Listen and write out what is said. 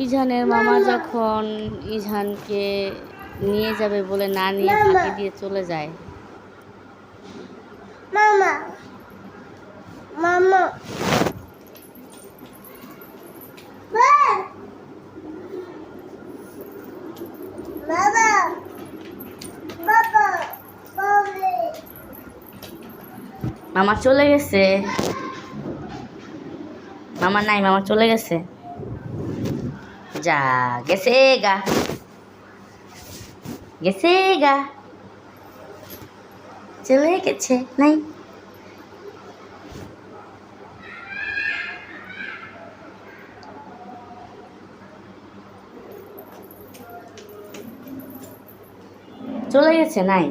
ইজানের মামা যখন ইজানকে নিয়ে যাবে বলে না নিয়ে ফাঁকি দিয়ে চলে যায়। মামা মামা বাবা বাবা মামা চলে গেছে, মামা নাই, মামা চলে গেছে, যা গেছে গা, গেছে গা, চলে গেছে, নাই চলে গেছে, নাই।